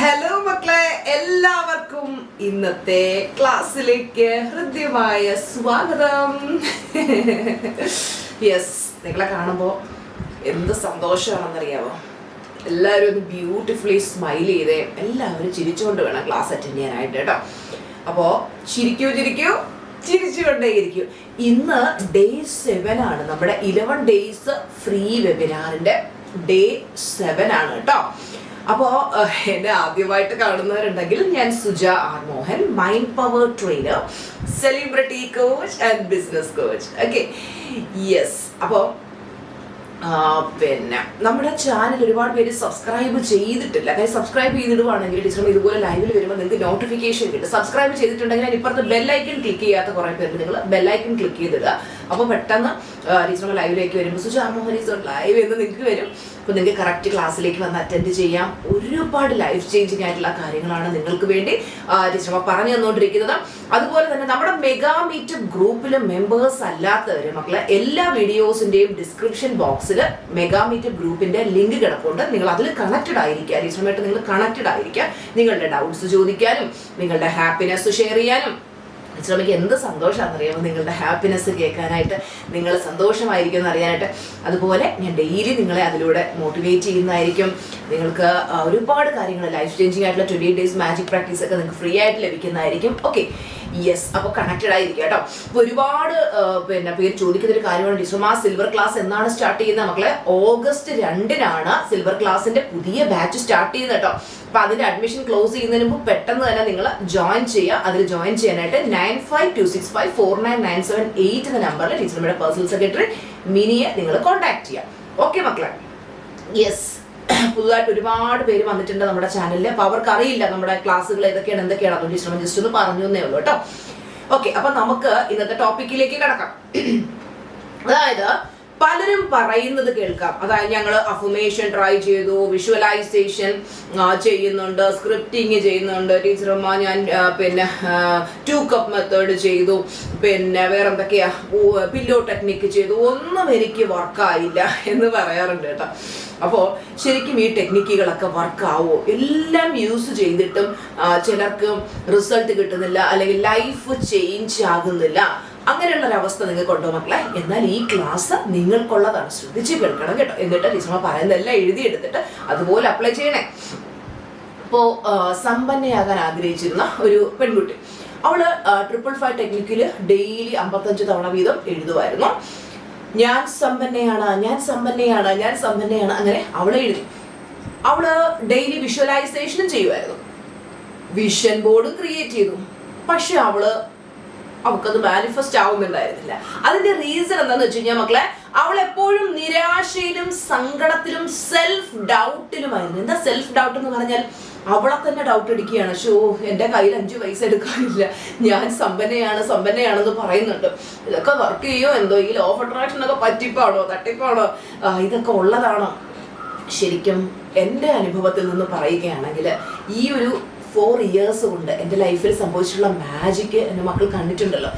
Hello മക്കളെ, എല്ലാവർക്കും ഇന്നത്തെ ക്ലാസ്സിലേക്ക് ഹൃദ്യമായ സ്വാഗതം. യെസ്, നിങ്ങളെ കാണുമ്പോൾ എന്ത് സന്തോഷമാണെന്നറിയാമോ? എല്ലാവരും ഒന്ന് ബ്യൂട്ടിഫുള്ളി സ്മൈൽ ചെയ്തേ. എല്ലാവരും ചിരിച്ചുകൊണ്ട് വേണം ക്ലാസ് അറ്റൻഡ് ചെയ്യാനായിട്ട് കേട്ടോ. അപ്പോൾ ചിരിക്കൂ ചിരിച്ചുകൊണ്ടേയിരിക്കും. ഇന്ന് ഡേ 7 ആണ്. നമ്മുടെ 11 ഡേയ്സ് ഫ്രീ വെബിനാറിന്റെ ഡേ 7 ആണ് കേട്ടോ. അപ്പോൾ എന്നെ ആദ്യമായിട്ട് കാണുന്നവരുണ്ടെങ്കിൽ ഞാൻ Suja R Mohan, mind power trainer, celebrity coach and business coach. Okay, yes. അപ്പോൾ പിന്നെ നമ്മുടെ ചാനൽ ഒരുപാട് പേര് സബ്സ്ക്രൈബ് ചെയ്തിട്ടില്ല. കാര്യം സബ്സ്ക്രൈബ് ചെയ്തിടുവാണെങ്കിൽ ടീച്ചർ ഇതുപോലെ ലൈവിൽ വരുമ്പോൾ നിങ്ങൾക്ക് നോട്ടിഫിക്കേഷൻ കിട്ടും. സബ്സ്ക്രൈബ് ചെയ്തിട്ടുണ്ടെങ്കിൽ ഞാൻ ഇപ്പുറത്ത് ബെല്ലൈക്കൺ ക്ലിക്ക് ചെയ്യാത്ത കുറേ പേര് നിങ്ങൾ ബെല്ലൈക്കൺ ക്ലിക്ക് ചെയ്തിടുക. അപ്പോൾ പെട്ടെന്ന് ടീച്ചറുടെ ലൈവിലേക്ക് വരുമ്പോൾ സുജ മോഹൻ ഈസ് ലൈവ് എന്ന് നിങ്ങൾക്ക് വരും. അപ്പോൾ നിങ്ങൾക്ക് കറക്റ്റ് ക്ലാസ്സിലേക്ക് വന്ന് അറ്റൻഡ് ചെയ്യാം. ഒരുപാട് ലൈഫ് ചേഞ്ചിങ് ആയിട്ടുള്ള കാര്യങ്ങളാണ് നിങ്ങൾക്ക് വേണ്ടി ടീച്ചർ പറഞ്ഞു തന്നുകൊണ്ടിരിക്കുന്നത്. അതുപോലെ തന്നെ നമ്മുടെ മെഗാ മീറ്റപ്പ് ഗ്രൂപ്പിൽ മെമ്പേഴ്സ് അല്ലാത്തവർ മക്കളെ, എല്ലാ വീഡിയോസിന്റെയും ഡിസ്ക്രിപ്ഷൻ ബോക്സിൽ മെഗാ മീറ്റപ്പ് ഗ്രൂപ്പിന്റെ ലിങ്ക് കിടപ്പുണ്ട്. നിങ്ങൾ അതിൽ കണക്റ്റഡ് ആയിരിക്കുക. ടീച്ചറുമായിട്ട് നിങ്ങൾ കണക്റ്റഡ് ആയിരിക്കുക. നിങ്ങളുടെ ഡൗട്ട്സ് ചോദിക്കാനും നിങ്ങളുടെ ഹാപ്പിനെസ് ഷെയർ ചെയ്യാനും. ടീച്ചറമ്മയ്ക്ക് എന്ത് സന്തോഷമാണെന്നറിയാമോ നിങ്ങളുടെ ഹാപ്പിനെസ് കേൾക്കാനായിട്ട്, നിങ്ങൾ സന്തോഷമായിരിക്കും എന്ന് അറിയാനായിട്ട്. അതുപോലെ ഞാൻ ഡെയിലി നിങ്ങളെ അതിലൂടെ മോട്ടിവേറ്റ് ചെയ്യുന്നതായിരിക്കും. നിങ്ങൾക്ക് ഒരുപാട് കാര്യങ്ങൾ ലൈഫ് ചേഞ്ചിങ് ആയിട്ടുള്ള 28 ഡേയ്സ് മാജിക് പ്രാക്ടീസ് ഒക്കെ നിങ്ങൾക്ക് ഫ്രീ ആയിട്ട് ലഭിക്കുന്നതായിരിക്കും. Okay, yes. അപ്പോൾ കണക്റ്റഡ് ആയിരിക്കും കേട്ടോ. അപ്പോൾ ഒരുപാട് പേര് ചോദിക്കുന്ന ഒരു കാര്യമാണ് ടീച്ചർ, ആ സിൽവർ ക്ലാസ് എന്നാണ് സ്റ്റാർട്ട് ചെയ്യുന്നത് മക്കളെ? August 2 സിൽവർ ക്ലാസിന്റെ പുതിയ ബാച്ച് സ്റ്റാർട്ട് ചെയ്യുന്നത് കേട്ടോ. അപ്പൊ അതിന്റെ അഡ്മിഷൻ ക്ലോസ് ചെയ്യുന്നതിന് മുമ്പ് പെട്ടെന്ന് തന്നെ നിങ്ങൾ ജോയിൻ ചെയ്യുക. അതിൽ ജോയിൻ ചെയ്യാനായിട്ട് 9526549978 എന്ന നമ്പറിൽ ടീച്ചറുടെ പേഴ്സണൽ സെക്രട്ടറി മിനിയെ നിങ്ങൾ കോൺടാക്ട് ചെയ്യുക. ഓക്കെ മക്കളെ, യെസ്. പുതുതായിട്ട് ഒരുപാട് പേര് വന്നിട്ടുണ്ട് നമ്മുടെ ചാനലിൽ. അപ്പോൾ അവർക്ക് അറിയില്ല നമ്മുടെ ക്ലാസ്സുകൾ ഏതൊക്കെയാണ് എന്തൊക്കെയാണ്. അതുകൊണ്ട് ടീച്ചർ ജസ്റ്റ് ഒന്ന് പറഞ്ഞു തന്നേ ഉള്ളൂ കേട്ടോ. ഓക്കെ, അപ്പൊ നമുക്ക് ഇന്നത്തെ ടോപ്പിക്കിലേക്ക് കിടക്കാം. അതായത് പലരും പറയുന്നത് കേൾക്കാം. അതായത് ഞങ്ങൾ അഫർമേഷൻ ട്രൈ ചെയ്തു, വിഷ്വലൈസേഷൻ ചെയ്യുന്നുണ്ട്, സ്ക്രിപ്റ്റിങ് ചെയ്യുന്നുണ്ട് ടീച്ചറമ്മ, ഞാൻ 2 കപ്പ് മെത്തേഡ് ചെയ്തു, വേറെ എന്തൊക്കെയാ പില്ലോ ടെക്നിക്ക് ചെയ്തു, ഒന്നും എനിക്ക് വർക്കായില്ല എന്ന് പറയാറുണ്ട് കേട്ടോ. അപ്പോൾ ശരിക്കും ഈ ടെക്നിക്കുകളൊക്കെ വർക്കാവോ? എല്ലാം യൂസ് ചെയ്തിട്ടും ചിലർക്ക് റിസൾട്ട് കിട്ടുന്നില്ല, അല്ലെങ്കിൽ ലൈഫ് ചേഞ്ച് ആകുന്നില്ല. അങ്ങനെയുള്ളൊരവസ്ഥ നിങ്ങൾക്കുണ്ടോ മക്കളെ? എന്നാൽ ഈ ക്ലാസ് നിങ്ങൾക്കുള്ളതാണ്. ശ്രദ്ധിച്ച് കേൾക്കണം കേട്ടോ. എന്നിട്ട് ടീച്ചർമാർ പറയുന്നതെല്ലാം എഴുതിയെടുത്തിട്ട് അതുപോലെ അപ്ലൈ ചെയ്യണേ. ഇപ്പോൾ സമ്പന്നയാകാൻ ആഗ്രഹിച്ചിരുന്ന ഒരു പെൺകുട്ടി, അവള് 555 ടെക്നിക്കിൽ ഡെയിലി 55 തവണ വീതം എഴുതുമായിരുന്നു. ഞാൻ സമ്പന്നയാണ്, ഞാൻ സമ്പന്നയാണ്, ഞാൻ സമ്പന്നയാണ്. അങ്ങനെ അവളെ എഴുതി. അവള് ഡെയിലി വിഷ്വലൈസേഷനും ചെയ്യുമായിരുന്നു, വിഷൻ ബോർഡ് ക്രിയേറ്റ് ചെയ്തു. പക്ഷെ അവൾക്കത് മാനിഫെസ്റ്റ് ആവുന്നുണ്ടായിരുന്നില്ല. അതിന്റെ റീസൺ എന്താന്ന് വെച്ച് കഴിഞ്ഞാൽ മക്കളെ, അവൾ എപ്പോഴും നിരാശയിലും സങ്കടത്തിലും സെൽഫ് ഡൗട്ടിലുമായിരുന്നു. എന്താ സെൽഫ് ഡൗട്ട് എന്ന് പറഞ്ഞാൽ? അവളെ തന്നെ ഡൗട്ട് അടിക്കുകയാണ്. ഷോ, എൻ്റെ കയ്യിൽ 5 പൈസ എടുക്കാനില്ല, ഞാൻ സമ്പന്നയാണെന്ന് പറയുന്നുണ്ട്. ഇതൊക്കെ വർക്ക് ചെയ്യോ എന്തോ? ഈ ലോ ഓഫ് അട്രാക്ഷൻ ഒക്കെ പറ്റിപ്പാണോ, തട്ടിപ്പാണോ, ഇതൊക്കെ ഉള്ളതാണോ? ശരിക്കും എൻ്റെ അനുഭവത്തിൽ നിന്ന് പറയുകയാണെങ്കിൽ ഈ ഒരു 4 ഇയേഴ്സ് കൊണ്ട് എൻ്റെ ലൈഫിൽ സംഭവിച്ചിട്ടുള്ള മാജിക്ക് എൻ്റെ മക്കൾ കണ്ടിട്ടുണ്ടല്ലോ.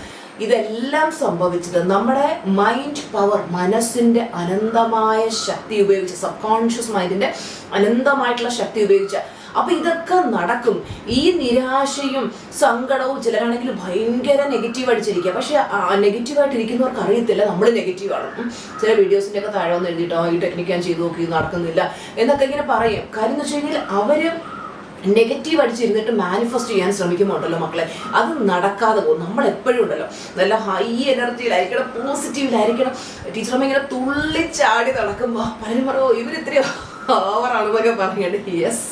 ഇതെല്ലാം സംഭവിച്ചത് നമ്മുടെ മൈൻഡ് പവർ, മനസ്സിൻ്റെ അനന്തമായ ശക്തി ഉപയോഗിച്ച്, സബ് കോൺഷ്യസ് മൈൻഡിൻ്റെ അനന്തമായിട്ടുള്ള ശക്തി ഉപയോഗിച്ച്. അപ്പൊ ഇതൊക്കെ നടക്കും. ഈ നിരാശയും സങ്കടവും, ചിലരാണെങ്കിൽ ഭയങ്കര നെഗറ്റീവ് അടിച്ചിരിക്കുക. പക്ഷെ നെഗറ്റീവായിട്ട് ഇരിക്കുന്നവർക്ക് അറിയത്തില്ല നമ്മൾ നെഗറ്റീവാണ്. ചില വീഡിയോസിൻ്റെ ഒക്കെ താഴെ വന്ന് എഴുതിയിട്ടോ ഈ ടെക്നിക്ക് ഞാൻ ചെയ്തു നോക്കി നടക്കുന്നില്ല എന്നൊക്കെ ഇങ്ങനെ പറയും. കാര്യം എന്ന് വെച്ച് കഴിഞ്ഞാൽ അവര് നെഗറ്റീവ് അടിച്ചിരുന്നിട്ട് മാനിഫെസ്റ്റ് ചെയ്യാൻ ശ്രമിക്കുമ്പോണ്ടല്ലോ മക്കളെ, അത് നടക്കാതെ പോകും. നമ്മൾ എപ്പോഴും ഉണ്ടല്ലോ നല്ല ഹൈ എനർജിയിലായിരിക്കണം, പോസിറ്റീവിലായിരിക്കണം. ടീച്ചറമ്മ ഇങ്ങനെ തുള്ളിച്ചാടി നടക്കുമ്പോൾ പലരും പറയുമോ ഇവരിത്രയോ ഓവറാണെന്നൊക്കെ പറഞ്ഞിട്ട്. യെസ്,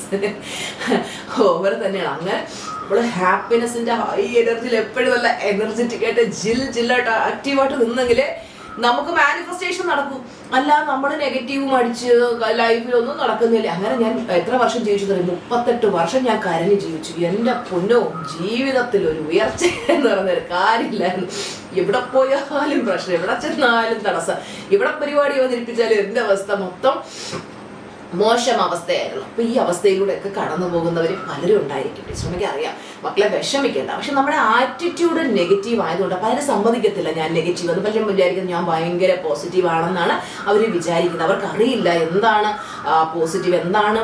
ഓവർ തന്നെയാണ്. അങ്ങനെ നമ്മൾ ഹാപ്പിനെസ്സിൻ്റെ ഹൈ എനർജിയിൽ എപ്പോഴും നല്ല എനർജറ്റിക് ആയിട്ട് ജില്ലായിട്ട് ആക്റ്റീവായിട്ട് നിന്നെങ്കിൽ നമുക്ക് മാനിഫെസ്റ്റേഷൻ നടക്കും. അല്ല നമ്മൾ നെഗറ്റീവും അടിച്ച് ലൈഫിലൊന്നും നടക്കുന്നില്ല. അങ്ങനെ ഞാൻ എത്ര വർഷം ജീവിച്ചു തരും? 38 വർഷം ഞാൻ കരഞ്ഞ് ജീവിച്ചു. എൻ്റെ പൊന്നോ, ജീവിതത്തിൽ ഒരു ഉയർച്ച എന്ന് പറഞ്ഞൊരു കാര്യമില്ലായിരുന്നു. എവിടെ പോയാലും പ്രശ്നം, എവിടെ ചെന്നാലും തടസ്സം, ഇവിടെ പരിപാടി അവതരിപ്പിച്ചാലും എൻ്റെ അവസ്ഥ മൊത്തം മോശം അവസ്ഥയായിരുന്നു. അപ്പൊ ഈ അവസ്ഥയിലൂടെയൊക്കെ കടന്നു പോകുന്നവർ പലരും ഉണ്ടായിരിക്കും. ടീച്ചർക്ക് അറിയാം, മക്കളെ വിഷമിക്കേണ്ട. പക്ഷെ നമ്മുടെ ആറ്റിറ്റ്യൂഡ് നെഗറ്റീവ് ആയതുകൊണ്ട് പലരും സമ്മതിക്കത്തില്ല ഞാൻ നെഗറ്റീവ് എന്ന്. പലരും വിചാരിക്കുന്നത് ഞാൻ ഭയങ്കര പോസിറ്റീവ് ആണെന്നാണ് അവർ വിചാരിക്കുന്നത്. അവർക്ക് അറിയില്ല എന്താണ് പോസിറ്റീവ്, എന്താണ്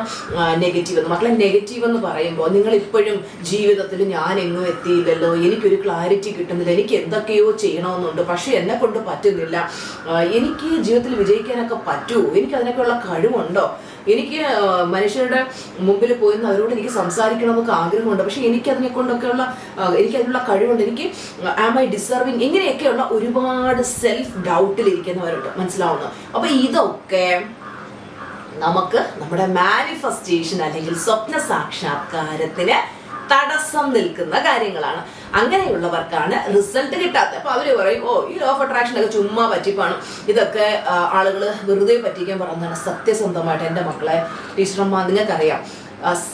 നെഗറ്റീവ് എന്ന്. മക്കളെ നെഗറ്റീവ് എന്ന് പറയുമ്പോൾ നിങ്ങൾ ഇപ്പോഴും ജീവിതത്തിൽ ഞാൻ എങ്ങും എത്തിയില്ലല്ലോ, എനിക്കൊരു ക്ലാരിറ്റി കിട്ടുന്നില്ല, എനിക്ക് എന്തൊക്കെയോ ചെയ്യണമെന്നുണ്ട്, പക്ഷെ എന്നെ കൊണ്ട് പറ്റുന്നില്ല, എനിക്ക് ജീവിതത്തിൽ വിജയിക്കാനൊക്കെ പറ്റുമോ, എനിക്ക് അതിനൊക്കെയുള്ള കഴിവുണ്ടോ, എനിക്ക് മനുഷ്യരുടെ മുമ്പിൽ പോയി അവരോട് എനിക്ക് സംസാരിക്കണമെന്നൊക്കെ ആഗ്രഹമുണ്ട്, പക്ഷെ എനിക്കതിനെ കൊണ്ടൊക്കെയുള്ള എനിക്കതിനുള്ള കഴിവുണ്ട്, എനിക്ക് ആം ഐ ഡിസർവിങ്, ഇങ്ങനെയൊക്കെയുള്ള ഒരുപാട് സെൽഫ് ഡൗട്ടിലിരിക്കുന്നവരുണ്ട്. മനസ്സിലാവുന്നു? അപ്പൊ ഇതൊക്കെ നമുക്ക് നമ്മുടെ മാനിഫെസ്റ്റേഷൻ അല്ലെങ്കിൽ സ്വപ്ന സാക്ഷാത്കാരത്തിന് തടസ്സം നിൽക്കുന്ന കാര്യങ്ങളാണ്. അങ്ങനെയുള്ളവർക്കാണ് റിസൾട്ട് കിട്ടാത്തത്. അപ്പൊ അവര് പറയും, ഓ ഈ ലോ ഓഫ് അട്രാക്ഷൻ ഒക്കെ ചുമ്മാ പറ്റിപ്പാണ്, ഇതൊക്കെ ആളുകൾ വെറുതെ പറ്റിക്കാൻ പറയുന്നതാണ്. സത്യസന്ധമായിട്ട് എൻ്റെ മക്കളെ, ടീച്ചർമാർ, നിങ്ങൾക്കറിയാം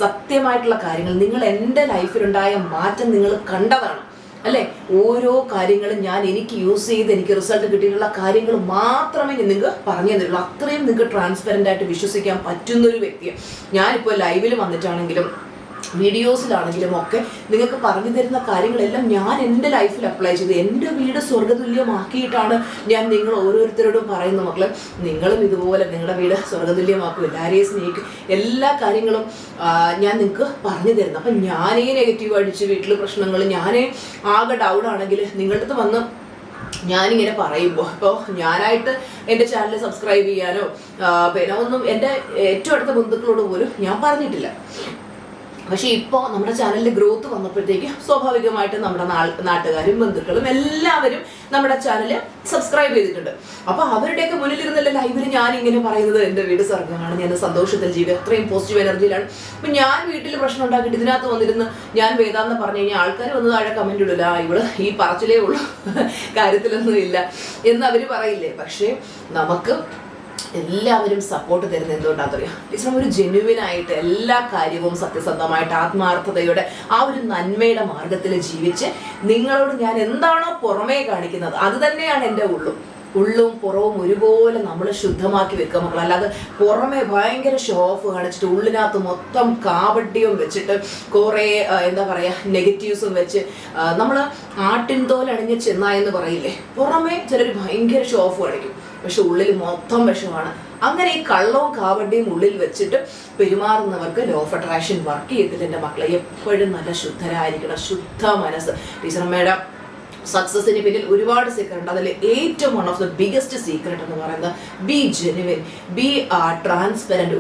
സത്യമായിട്ടുള്ള കാര്യങ്ങൾ, നിങ്ങൾ എൻ്റെ ലൈഫിലുണ്ടായ മാറ്റം നിങ്ങൾ കണ്ടതാണ് അല്ലെ. ഓരോ കാര്യങ്ങളും എനിക്ക് യൂസ് ചെയ്ത് എനിക്ക് റിസൾട്ട് കിട്ടിയിട്ടുള്ള കാര്യങ്ങൾ മാത്രമേ നിങ്ങൾക്ക് പറഞ്ഞു തരുള്ളൂ. അത്രയും നിങ്ങൾക്ക് ട്രാൻസ്പെറൻ്റ് ആയിട്ട് വിശ്വസിക്കാൻ പറ്റുന്നൊരു വ്യക്തിയാണ്. ഞാനിപ്പോൾ ലൈവിൽ വന്നിട്ടാണെങ്കിലും വീഡിയോസിലാണെങ്കിലും ഒക്കെ നിങ്ങൾക്ക് പറഞ്ഞു തരുന്ന കാര്യങ്ങളെല്ലാം ഞാൻ എൻ്റെ ലൈഫിൽ അപ്ലൈ ചെയ്ത് എൻ്റെ വീട് സ്വർഗ്ഗതുല്യമാക്കിയിട്ടാണ് ഞാൻ നിങ്ങൾ ഓരോരുത്തരോടും പറയുന്ന. മക്കളെ, നിങ്ങളും ഇതുപോലെ നിങ്ങളുടെ വീട് സ്വർഗ്ഗതുല്യമാക്കും, എല്ലാവരെയും സ്നേഹിക്കും, എല്ലാ കാര്യങ്ങളും ഞാൻ നിങ്ങൾക്ക് പറഞ്ഞു തരുന്നു. അപ്പം ഞാനേ നെഗറ്റീവ് അടിച്ച് വീട്ടിൽ പ്രശ്നങ്ങൾ, ഞാനേ ആകെ ഡൗൺ ആണെങ്കിൽ നിങ്ങളുടെ അടുത്ത് വന്ന് ഞാനിങ്ങനെ പറയുമ്പോൾ, ഇപ്പോൾ ഞാനായിട്ട് എൻ്റെ ചാനൽ സബ്സ്ക്രൈബ് ചെയ്യാനോ പിന്നെ ഒന്നും എൻ്റെ ഏറ്റവും അടുത്ത ബന്ധുക്കളോട് പോലും ഞാൻ പറഞ്ഞിട്ടില്ല. പക്ഷെ ഇപ്പോൾ നമ്മുടെ ചാനലിൽ ഗ്രോത്ത് വന്നപ്പോഴത്തേക്ക് സ്വാഭാവികമായിട്ടും നമ്മുടെ നാട്ടുകാരും ബന്ധുക്കളും എല്ലാവരും നമ്മുടെ ചാനൽ സബ്സ്ക്രൈബ് ചെയ്തിട്ടുണ്ട്. അപ്പൊ അവരുടെയൊക്കെ മുന്നിലിരുന്നല്ല ലൈവിൽ ഞാൻ ഇങ്ങനെ പറയുന്നത് എൻ്റെ വീട് സ്വർഗ്ഗമാണ്, ഞാൻ സന്തോഷത്തിൽ ജീവിതം, അത്രയും പോസിറ്റീവ് എനർജിയിലാണ്. അപ്പൊ ഞാൻ വീട്ടിൽ പ്രശ്നം ഉണ്ടാക്കിയിട്ട് ഇതിനകത്ത് വന്നിരുന്ന് ഞാൻ വേദാന്ന് പറഞ്ഞു കഴിഞ്ഞാൽ ആൾക്കാർ വന്ന് താഴെ കമന്റ് ഇടില്ല, ഇവിടെ ഈ പറച്ചിലേ ഉള്ളൂ, കാര്യത്തിലൊന്നും ഇല്ല എന്ന് അവര് പറയില്ലേ. പക്ഷെ നമുക്ക് എല്ലാവരും സപ്പോർട്ട് തരുന്നത് എന്തുകൊണ്ടാണെന്നറിയാം ടീച്ചർ, ഒരു ജെന്യുവിനായിട്ട് എല്ലാ കാര്യവും സത്യസന്ധമായിട്ട് ആത്മാർത്ഥതയോടെ ആ ഒരു നന്മയുടെ മാർഗത്തിൽ ജീവിച്ച് നിങ്ങളോട് ഞാൻ എന്താണോ പുറമേ കാണിക്കുന്നത് അത് തന്നെയാണ് എൻ്റെ ഉള്ളും പുറവും ഒരുപോലെ നമ്മൾ ശുദ്ധമാക്കി വെക്കുക മക്കൾ. അല്ലാതെ പുറമെ ഭയങ്കര ഷോ ഓഫ് കാണിച്ചിട്ട് ഉള്ളിനകത്ത് മൊത്തം കാവട്യവും വെച്ചിട്ട് കുറേ എന്താ പറയുക നെഗറ്റീവ്സും വെച്ച് നമ്മൾ ആട്ടിൻതോലണിഞ്ഞ് ചെന്നായെന്ന് പറയില്ലേ, പുറമെ ചിലർ ഭയങ്കര ഷോ ഓഫ് കാണിക്കും, പക്ഷെ ഉള്ളിൽ മൊത്തം വിഷമാണ്. അങ്ങനെ ഈ കള്ളവും കാവടിയും ഉള്ളിൽ വെച്ചിട്ട് പെരുമാറുന്നവർക്ക് ലോ ഓഫ് അട്രാക്ഷൻ വർക്ക് ചെയ്തിട്ട് എൻ്റെ മക്കളെ എപ്പോഴും നല്ല ശുദ്ധരായിരിക്കണം, ശുദ്ധ മനസ്സ്. ടീച്ചറമ്മയുടെ സക്സസിന് പിന്നിൽ ഒരുപാട് സീക്രട്ട് ഉണ്ട്. അതിൽ ഏറ്റവും one of the biggest secret എന്ന് പറയുന്നത് ബി ജെനുവിൻ, ബി ട്രാൻസ്പെറൻറ്റ്.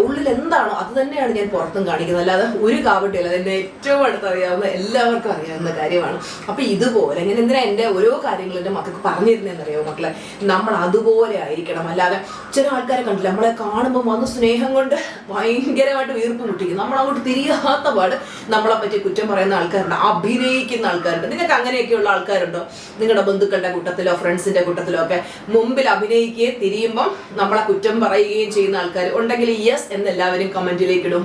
ഉള്ളിൽ എന്താണോ അത് തന്നെയാണ് ഞാൻ പുറത്തും കാണിക്കുന്നത്, അല്ലാതെ ഒരു കാവട്ടിയല്ല. അതെന്നെ ഏറ്റവും അടുത്തറിയാവുന്ന എല്ലാവർക്കും അറിയാവുന്ന കാര്യമാണ്. അപ്പൊ ഇതുപോലെ ഞാൻ എന്തിനാ എൻ്റെ ഓരോ കാര്യങ്ങളും എൻ്റെ മക്കൾക്ക് പറഞ്ഞു തരുന്നതെന്നറിയാമോ മക്കളെ, നമ്മൾ അതുപോലെ ആയിരിക്കണം. അല്ലാതെ ചില ആൾക്കാരെ കണ്ടില്ല, നമ്മളെ കാണുമ്പോൾ വന്ന് സ്നേഹം കൊണ്ട് ഭയങ്കരമായിട്ട് വീർപ്പ് മുട്ടിക്കും, നമ്മളങ്ങോട്ട് തിരിയാത്ത പാട് നമ്മളെ പറ്റി കുറ്റം പറയുന്ന ആൾക്കാരുണ്ട്, അഭിനയിക്കുന്ന ആൾക്കാരുണ്ട്. നിങ്ങൾക്ക് അങ്ങനെയൊക്കെയുള്ള ആൾക്കാരുണ്ടോ? നിങ്ങളുടെ ബന്ധുക്കളുടെ കൂട്ടത്തിലോ ഫ്രണ്ട്സിന്റെ കൂട്ടത്തിലോ ഒക്കെ മുമ്പിൽ അഭിനയിക്കുകയും തിരിയുമ്പം നമ്മളെ കുറ്റം പറയുകയും ചെയ്യുന്ന ആൾക്കാർ ഉണ്ടെങ്കിൽ യെസ് എന്ന് എല്ലാവരും കമന്റിലേക്ക് ഇടും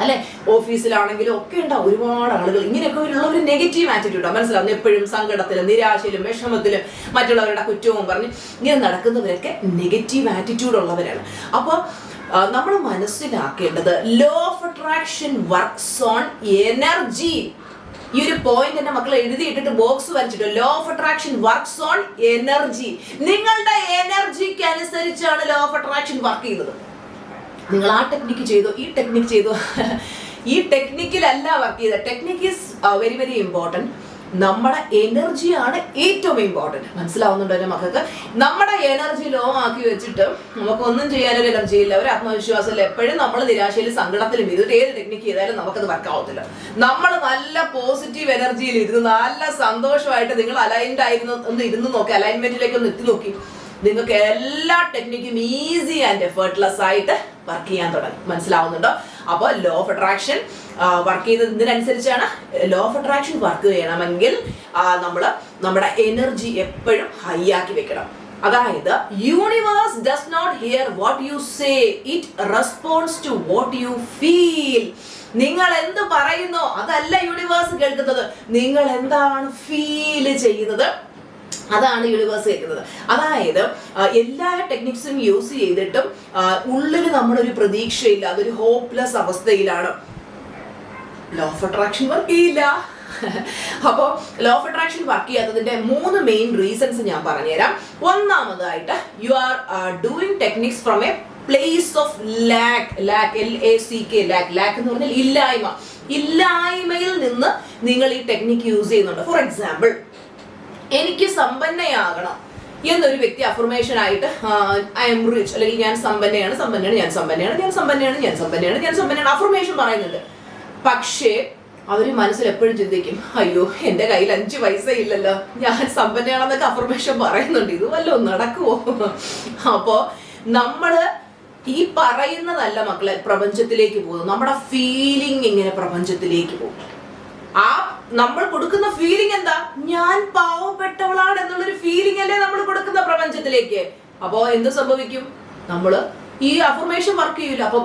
അല്ലെ. ഓഫീസിലാണെങ്കിലും ഒക്കെ ഉണ്ടാവും ഒരുപാട് ആളുകൾ ഇങ്ങനെയൊക്കെ ഉള്ള ഒരു നെഗറ്റീവ് ആറ്റിറ്റ്യൂഡാണ്. മനസ്സിലാവുന്നു, എപ്പോഴും സങ്കടത്തിലും നിരാശയിലും വിഷമത്തിലും മറ്റുള്ളവരുടെ കുറ്റവും പറഞ്ഞ് ഇങ്ങനെ നടക്കുന്നവരൊക്കെ നെഗറ്റീവ് ആറ്റിറ്റ്യൂഡ് ഉള്ളവരാണ്. അപ്പോൾ നമ്മൾ മനസ്സിലാക്കേണ്ടത് law of attraction works on energy. ഈ ഒരു പോയിന്റ് എന്റെ മക്കൾ എഴുതിയിട്ടിട്ട് ബോക്സ് വരച്ചിട്ട്, law of attraction works on energy. നിങ്ങളുടെ എനർജിക്ക് അനുസരിച്ചാണ് ലോ ഓഫ് അട്രാക്ഷൻ വർക്ക് ചെയ്യുന്നത്. നിങ്ങൾ ആ ടെക്നിക്ക് ചെയ്തോ, ഈ ടെക്നിക്ക് ചെയ്തോ, ഈ ടെക്നിക്കിലല്ല വർക്ക് ചെയ്ത. Technique is very very important. നമ്മുടെ എനർജിയാണ് ഏറ്റവും ഇമ്പോർട്ടൻറ്റ്. മനസ്സിലാവുന്നുണ്ടോ എൻ്റെ മക്കൾക്ക്? നമ്മുടെ എനർജി ലോ ആക്കി വെച്ചിട്ട് നമുക്കൊന്നും ചെയ്യാനൊരു എനർജി ഇല്ല, ഒരു ആത്മവിശ്വാസമില്ല, എപ്പോഴും നമ്മൾ നിരാശയിലും സങ്കടത്തിലും ഇരുന്നിട്ട് ഏത് ടെക്നിക്ക് ചെയ്താലും നമുക്കത് വർക്ക് ആവത്തില്ല. നമ്മൾ നല്ല പോസിറ്റീവ് എനർജിയിൽ ഇരുന്ന് നല്ല സന്തോഷമായിട്ട് നിങ്ങൾ അലൈൻഡ് ആയിരുന്നു ഒന്ന് ഇരുന്ന് നോക്കി, അലൈൻമെന്റിലേക്ക് ഒന്ന് എത്തി നോക്കി, നിങ്ങൾക്ക് എല്ലാ ടെക്നിക്കും ഈസി ആൻഡ് എഫേർട്ട്ലെസ് ആയിട്ട് വർക്ക് ചെയ്യാൻ തുടങ്ങും. മനസ്സിലാവുന്നുണ്ടോ? അപ്പോൾ ലോ ഓഫ് അട്രാക്ഷൻ വർക്ക് ചെയ്യുന്നത് ഇതിനനുസരിച്ചാണ്. ലോ ഓഫ് അട്രാക്ഷൻ വർക്ക് ചെയ്യണമെങ്കിൽ നമ്മൾ നമ്മുടെ എനർജി എപ്പോഴും ഹൈ ആക്കി വെക്കണം. അതായത് universe does not hear what you say, it response to what you feel. നിങ്ങൾ എന്ത് പറയുന്നോ അതല്ല യൂണിവേഴ്സ് കേൾക്കുന്നത്, നിങ്ങൾ എന്താണ് ഫീൽ ചെയ്യുന്നത് അതാണ് യൂണിവേഴ്സ് കേൾക്കുന്നത്. അതായത് എല്ലാ ടെക്നിക്സും യൂസ് ചെയ്തിട്ടും ഉള്ളിൽ നമ്മളൊരു പ്രതീക്ഷയില്ല, അതൊരു ഹോപ്പ്ലെസ് അവസ്ഥയിലാണ്. ലോ ഓഫ് അട്രാക്ഷൻ വർക്ക് ചെയ്യില്ല. അപ്പോൾ ലോ ഓഫ് അട്രാക്ഷൻ വർക്ക് ചെയ്യാത്തതിന്റെ 3 മെയിൻ റീസൺസ് ഞാൻ പറഞ്ഞുതരാം. ഒന്നാമതായിട്ട്, you are doing techniques from a place of lack. LACK, lack എന്ന് പറഞ്ഞാൽ ഇല്ലായ്മ. ഇല്ലായ്മയിൽ നിന്ന് നിങ്ങൾ ഈ ടെക്നിക്ക് യൂസ് ചെയ്യുന്നുണ്ട്. ഫോർ എക്സാമ്പിൾ, എനിക്ക് സമ്പന്നയാകണം എന്നൊരു വ്യക്തി അഫർമേഷൻ ആയിട്ട് ഐ എം റിച്ച്, അല്ലെങ്കിൽ ഞാൻ സമ്പന്നയാണ് അഫർമേഷൻ പറയുന്നുണ്ട്. പക്ഷേ അവര് മനസ്സിൽ എപ്പോഴും ചിന്തിക്കും, അയ്യോ എന്റെ കയ്യിൽ 5 പൈസ ഇല്ലല്ലോ, ഞാൻ സമ്പന്നയാണെന്നൊക്കെ അഫർമേഷൻ പറയുന്നുണ്ട്, ഇത് വല്ലതും നടക്കുമോ? അപ്പോ നമ്മള് ഈ പറയുന്നതല്ല മക്കളെ പ്രപഞ്ചത്തിലേക്ക് പോകുന്നു, നമ്മുടെ ഫീലിംഗ് ഇങ്ങനെ പ്രപഞ്ചത്തിലേക്ക് പോകും. ആ നമ്മൾ കൊടുക്കുന്ന ഫീലിംഗ് എന്താ? ഞാൻ പാവപ്പെട്ടവളാണ് എന്നുള്ളൊരു ഫീലിംഗ് അല്ലേ നമ്മൾ കൊടുക്കുന്ന പ്രപഞ്ചത്തിലേക്ക്. അപ്പോ എന്ത് സംഭവിക്കും? നമ്മള് ഈ അഫർമേഷൻ വർക്ക് ചെയ്യില്ല. അപ്പൊ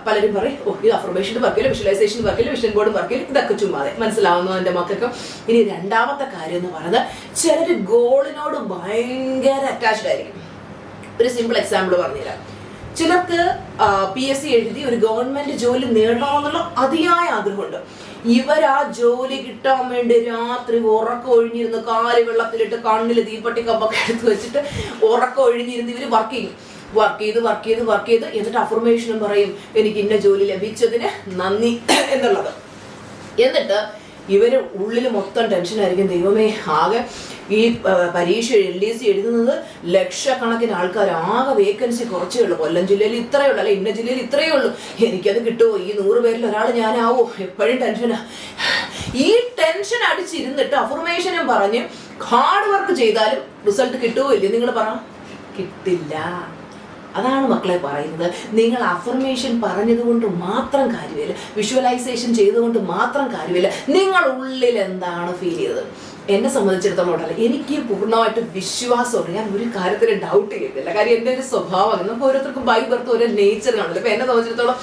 പലരും പറയും, ഓ ഈ അഫർമേഷൻ വർക്ക് ചെയ്യില്ല, വിഷ്വലൈസേഷൻ വർക്ക് ചെയ്യില്ല, വിഷൻ ബോർഡ് വർക്ക് ചെയ്യില്ല, ഇതൊക്കെ ചുമ്മാതെ. മനസ്സിലാവുന്നു എന്റെ മക്കൾക്ക്? ഇനി രണ്ടാമത്തെ കാര്യം എന്ന് പറയുന്നത്, ചിലര് ഗോളിനോട് ഭയങ്കര അറ്റാച്ച്ഡ് ആയിരിക്കും. ഒരു സിമ്പിൾ എക്സാമ്പിൾ പറഞ്ഞുതരാം. ചിലർക്ക് PSC എഴുതി ഒരു ഗവൺമെന്റ് ജോലി നേടണമെന്നുള്ള അതിയായ ആഗ്രഹമുണ്ട്. ഇവർ ആ ജോലി കിട്ടാൻ വേണ്ടി രാത്രി ഉറക്കം ഒഴിഞ്ഞിരുന്ന് കാല് വെള്ളത്തിലിട്ട് കണ്ണിൽ തീപ്പട്ടി കപ്പൊക്കെ എടുത്ത് വെച്ചിട്ട് ഉറക്കം ഒഴിഞ്ഞിരുന്ന് ഇവർ വർക്ക് ചെയ്ത് എന്നിട്ട് അഫർമേഷനും പറയും, എനിക്ക് ഇന്ന ജോലി ലഭിച്ചതിന് നന്ദി എന്നുള്ളത്. എന്നിട്ട് ഇവര് ഉള്ളിൽ മൊത്തം ടെൻഷനായിരിക്കും, ദൈവമേ ആകെ ഈ പരീക്ഷ LDC എഴുതുന്നത് ലക്ഷക്കണക്കിന് ആൾക്കാർ, ആകെ വേക്കൻസി കുറച്ചേ ഉള്ളൂ, കൊല്ലം ജില്ലയിൽ ഇത്രയേ ഉള്ളൂ, അല്ലെ ഇന്ന ജില്ലയിൽ ഇത്രയേ ഉള്ളൂ, എനിക്കത് കിട്ടുമോ, ഈ 100 പേരിൽ ഒരാൾ ഞാനാവോ, എപ്പോഴും ടെൻഷനാ. ഈ ടെൻഷൻ അടിച്ചിരുന്നിട്ട് അഫർമേഷനും പറഞ്ഞ് ഹാർഡ് വർക്ക് ചെയ്താലും റിസൾട്ട് കിട്ടുമോ ഇല്ലേ? നിങ്ങൾ പറ, കിട്ടില്ല. അതാണ് മക്കളെ പറയുന്നത്. നിങ്ങൾ അഫർമേഷൻ പറഞ്ഞതുകൊണ്ട് മാത്രം കാര്യമില്ല, വിഷ്വലൈസേഷൻ ചെയ്തുകൊണ്ട് മാത്രം കാര്യമില്ല, നിങ്ങൾ ഉള്ളിൽ എന്താണ് ഫീൽ ചെയ്തത്. എന്നെ സംബന്ധിച്ചിടത്തോളം എനിക്ക് പൂർണ്ണമായിട്ട് വിശ്വാസമുണ്ട്. ഞാൻ ഒരു കാര്യത്തിന് ഡൗട്ട് ചെയ്തില്ല. കാര്യം എൻ്റെ ഒരു സ്വഭാവമാണ്. നമുക്ക് ഓരോരുത്തർക്കും ബൈ ബർത്ത് ഓരോ നേച്ചർ കാണില്ല. ഇപ്പൊ എന്നെ സംബന്ധിച്ചിടത്തോളം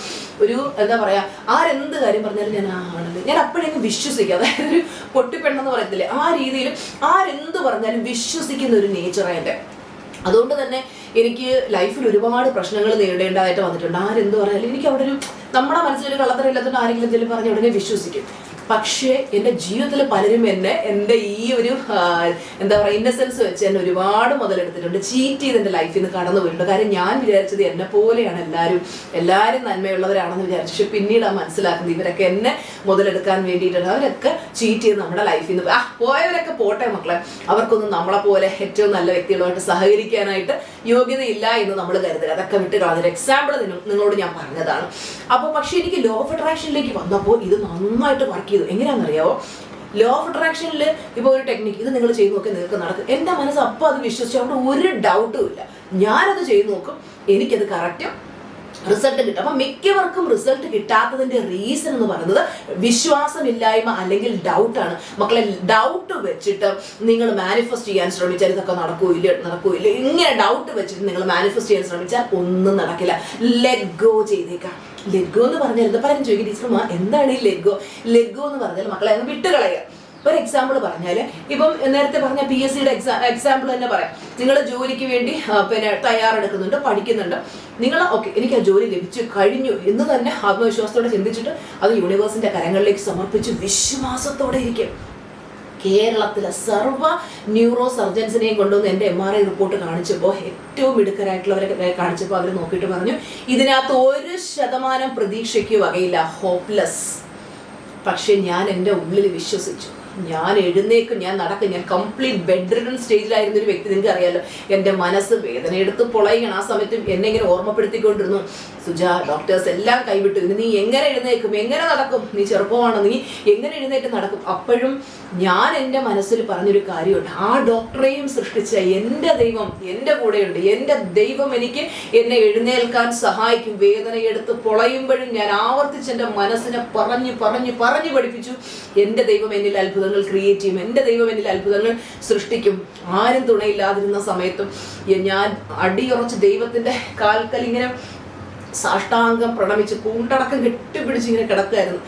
ഒരു എന്താ പറയാ, ആരെന്ത് കാര്യം പറഞ്ഞാലും ഞാൻ ആണല്ലോ, ഞാൻ അപ്പോഴെങ്കിലും വിശ്വസിക്കുക. അതായത് ഒരു പൊട്ടിപ്പെണ്ണെന്ന് പറയത്തില്ലേ, ആ രീതിയിൽ ആരെന്ത് പറഞ്ഞാലും വിശ്വസിക്കുന്ന ഒരു നേച്ചറാണ് എൻ്റെ. അതുകൊണ്ട് തന്നെ എനിക്ക് ലൈഫിൽ ഒരുപാട് പ്രശ്നങ്ങൾ നേരിടേണ്ടതായിട്ട് വന്നിട്ടുണ്ട്. ആരെന്ത് പറഞ്ഞാലും എനിക്ക് അവിടെ ഒരു നമ്മുടെ മനസ്സിലൊരു കള്ളത്തരമില്ലാത്തതുകൊണ്ട് ആരെങ്കിലും എന്തെങ്കിലും പറഞ്ഞ ഉടനെ വിശ്വസിക്കും. പക്ഷേ എൻ്റെ ജീവിതത്തിൽ പലരും എൻ്റെ ഈ ഒരു എന്താ പറയുക ഇന്നസെൻസ് വെച്ച് എന്നെ ഒരുപാട് മുതലെടുത്തിട്ടുണ്ട്, ചീറ്റ് ചെയ്ത് എൻ്റെ ലൈഫിൽ നിന്ന് കടന്നു പോയിട്ടുണ്ട്. കാര്യം ഞാൻ വിചാരിച്ചത് എന്നെ പോലെയാണ് എല്ലാവരും നന്മയുള്ളവരാണെന്ന് വിചാരിച്ചു. പക്ഷെ പിന്നീട് മനസ്സിലാക്കുന്നത് ഇവരൊക്കെ എന്നെ മുതലെടുക്കാൻ വേണ്ടിയിട്ടാണ്. അവരൊക്കെ ചീറ്റ് ചെയ്ത് നമ്മുടെ ലൈഫിൽ നിന്ന് പോയവരൊക്കെ പോട്ടെ മക്കളെ, അവർക്കൊന്നും നമ്മളെ പോലെ ഏറ്റവും നല്ല വ്യക്തികളുമായിട്ട് സഹകരിക്കാനായിട്ട് യോഗ്യതയില്ല എന്ന് നമ്മൾ കരുതുക. അതൊക്കെ വിട്ട് കളഞ്ഞൊരു എക്സാമ്പിൾ നിങ്ങളോട് ഞാൻ പറഞ്ഞതാണ്. അപ്പോൾ പക്ഷെ എനിക്ക് ലോ ഓഫ് അട്രാക്ഷനിലേക്ക് വന്നപ്പോൾ ഇത് നന്നായിട്ട് വർക്ക് ചെയ്തു. എങ്ങനെയാണെന്നറിയാവോ? ലോ ഓഫ് അട്രാക്ഷനിൽ ഇപ്പോൾ ഒരു ടെക്നിക്ക് ഇത് നിങ്ങൾ ചെയ്ത് നോക്കി, നിങ്ങൾക്ക് നടക്കും. എൻ്റെ മനസ്സ് അപ്പോൾ അത് വിശ്വസിച്ചു, അവിടെ ഒരു ഡൗട്ടും ഇല്ല. ഞാനത് ചെയ്ത് നോക്കും, എനിക്കത് കറക്റ്റ് റിസൾട്ട് കിട്ടും. അപ്പം മിക്കവർക്കും റിസൾട്ട് കിട്ടാത്തതിന്റെ റീസൺ എന്ന് പറയുന്നത് വിശ്വാസമില്ലായ്മ അല്ലെങ്കിൽ ഡൗട്ടാണ്. മക്കളെ, ഡൗട്ട് വെച്ചിട്ട് നിങ്ങൾ മാനിഫെസ്റ്റ് ചെയ്യാൻ ശ്രമിച്ചാൽ ഇതൊക്കെ നടക്കൂല്ല ഇങ്ങനെ ഡൗട്ട് വെച്ചിട്ട് നിങ്ങൾ മാനിഫെസ്റ്റ് ചെയ്യാൻ ശ്രമിച്ചാൽ ഒന്നും നടക്കില്ല. ലെറ്റ് ഗോ ചെയ്തേക്കാം. ലെറ്റ് ഗോ എന്ന് പറഞ്ഞാൽ പലരും ചോദിക്കും, ടീച്ചർമാ എന്താണ് ഈ ലെറ്റ് ഗോ എന്ന് പറഞ്ഞാൽ മക്കളെ അങ്ങ് വിട്ടുകളയുക. ഒരു എക്സാമ്പിൾ പറഞ്ഞാൽ, ഇപ്പം നേരത്തെ പറഞ്ഞ PSCയുടെ എക്സാമ്പിൾ തന്നെ പറയാം. നിങ്ങൾ ജോലിക്ക് വേണ്ടി തയ്യാറെടുക്കുന്നുണ്ട്, പഠിക്കുന്നുണ്ട്. നിങ്ങൾ ഓക്കെ എനിക്ക് ആ ജോലി ലഭിച്ചു കഴിഞ്ഞു എന്ന് തന്നെ ആത്മവിശ്വാസത്തോടെ ചിന്തിച്ചിട്ട് അത് യൂണിവേഴ്സിന്റെ കരങ്ങളിലേക്ക് സമർപ്പിച്ച് വിശ്വാസത്തോടെ ഇരിക്കും. കേരളത്തിലെ സർവ്വ ന്യൂറോ സർജൻസിനെയും കൊണ്ടുവന്ന് എൻ്റെ MRI റിപ്പോർട്ട് കാണിച്ചപ്പോൾ ഏറ്റവും മിടുക്കരായിട്ടുള്ളവരെ കാണിച്ചപ്പോൾ അവർ നോക്കിയിട്ട് പറഞ്ഞു, ഇതിനകത്ത് 1% പ്രതീക്ഷയ്ക്ക് വകയില്ല, ഹോപ്പ്ലെസ്. പക്ഷെ ഞാൻ എൻ്റെ ഉള്ളിൽ വിശ്വസിച്ചു. ഞാൻ എഴുന്നേക്കും, ഞാൻ നടക്കും. ഞാൻ കംപ്ലീറ്റ് ബെഡ് റിഡൺ സ്റ്റേജിലായിരുന്ന ഒരു വ്യക്തി, നിങ്ങൾക്ക് അറിയാലോ. എൻ്റെ മനസ്സ് വേദനയെടുത്ത് പൊളയുകയാണ്. ആ സമയത്ത് എന്നെ ഇങ്ങനെ ഓർമ്മപ്പെടുത്തിക്കൊണ്ടിരുന്നു, സുജ ഡോക്ടേഴ്സ് എല്ലാം കൈവിട്ടു, ഇനി നീ എങ്ങനെ എഴുന്നേക്കും, എങ്ങനെ നടക്കും, നീ ചെറുപ്പമാണ്, നീ എങ്ങനെ എഴുന്നേറ്റ് നടക്കും. അപ്പോഴും ഞാൻ എൻ്റെ മനസ്സിൽ പറഞ്ഞൊരു കാര്യമുണ്ട്, ആ ഡോക്ടറെയും സൃഷ്ടിച്ച എൻ്റെ ദൈവം എൻ്റെ കൂടെയുണ്ട്. എൻ്റെ ദൈവം എനിക്ക് എന്നെ എഴുന്നേൽക്കാൻ സഹായിക്കും. വേദനയെടുത്ത് പൊളയുമ്പോഴും ഞാൻ ആവർത്തിച്ച് എൻ്റെ മനസ്സിനെ പറഞ്ഞു പഠിപ്പിച്ചു, എൻ്റെ ദൈവം എന്നിൽ അത്ഭുതങ്ങൾ ക്രിയേറ്റ് ചെയ്യും, എൻ്റെ ദൈവം എന്നിൽ അത്ഭുതങ്ങൾ സൃഷ്ടിക്കും. ആരും തുണയില്ലാതിരുന്ന സമയത്തും ഞാൻ അടിയുറച്ച് ദൈവത്തിൻ്റെ കാൽക്കൽ ഇങ്ങനെ സാഷ്ടാംഗം പ്രണമിച്ച് കൂണ്ടടക്കം കെട്ടിപ്പിടിച്ച് ഇങ്ങനെ കിടക്കുകയായിരുന്നു.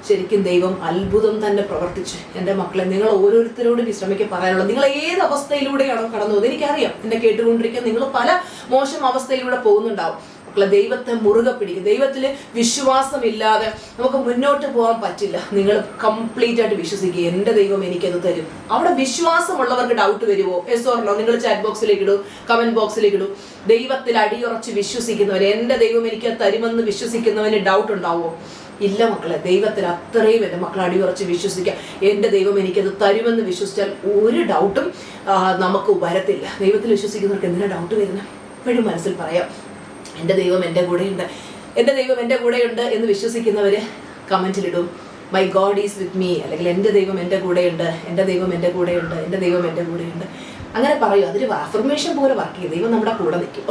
ശരിക്കും ദൈവം അത്ഭുതം തന്നെ പ്രവർത്തിച്ചു. എൻ്റെ മക്കളെ, നിങ്ങൾ ഓരോരുത്തരോടും വിശ്രമിക്കാൻ പറയാനുള്ളത്, നിങ്ങൾ ഏത് അവസ്ഥയിലൂടെയാണോ കടന്നു പോകുന്നത് എനിക്കറിയാം. എന്നെ കേട്ടുകൊണ്ടിരിക്കാൻ നിങ്ങൾ പല മോശം അവസ്ഥയിലൂടെ പോകുന്നുണ്ടാവും. മക്കളെ, ദൈവത്തെ മുറുകെ പിടിക്കും. ദൈവത്തിൽ വിശ്വാസമില്ലാതെ നമുക്ക് മുന്നോട്ട് പോകാൻ പറ്റില്ല. നിങ്ങൾ കംപ്ലീറ്റ് ആയിട്ട് വിശ്വസിക്കുക, എൻ്റെ ദൈവം എനിക്കത് തരും. അവിടെ വിശ്വാസമുള്ളവർക്ക് ഡൗട്ട് വരുമോ? Yes or no? നിങ്ങൾ ചാറ്റ് ബോക്സിലേക്ക് ഇടൂ, കമന്റ് ബോക്സിലേക്ക് ഇടൂ. ദൈവത്തിൽ അടിയുറച്ച് വിശ്വസിക്കുന്നവർ, എൻ്റെ ദൈവം എനിക്ക് തരുമെന്ന് വിശ്വസിക്കുന്നവന് ഡൗട്ട് ഉണ്ടാവുമോ? ഇല്ല മക്കളെ, ദൈവത്തിൽ അത്രയും എൻ്റെ മക്കൾ അടിയുറച്ച് വിശ്വസിക്കുക. എൻ്റെ ദൈവം എനിക്കത് തരുമെന്ന് വിശ്വസിച്ചാൽ ഒരു ഡൗട്ടും നമുക്ക് വരത്തില്ല. ദൈവത്തിൽ വിശ്വസിക്കുന്നവർക്ക് എന്തിനാ ഡൗട്ട് വരുന്നത്? എപ്പോഴും മനസ്സിൽ പറയാം, എൻ്റെ ദൈവം എൻ്റെ കൂടെയുണ്ട്, എൻ്റെ ദൈവം എൻ്റെ കൂടെയുണ്ട് എന്ന് വിശ്വസിക്കുന്നവർ കമൻറ്റിലിടും my God is with me, അല്ലെങ്കിൽ എൻ്റെ ദൈവം എൻ്റെ കൂടെയുണ്ട്, എൻ്റെ ദൈവം എൻ്റെ കൂടെയുണ്ട്, എൻ്റെ ദൈവം എൻ്റെ കൂടെയുണ്ട്. അങ്ങനെ പറയൂ. അതൊരു അഫർമേഷൻ പോലെ വർക്ക് ചെയ്യും. ദൈവം നമ്മുടെ കൂടെ നിൽക്കും.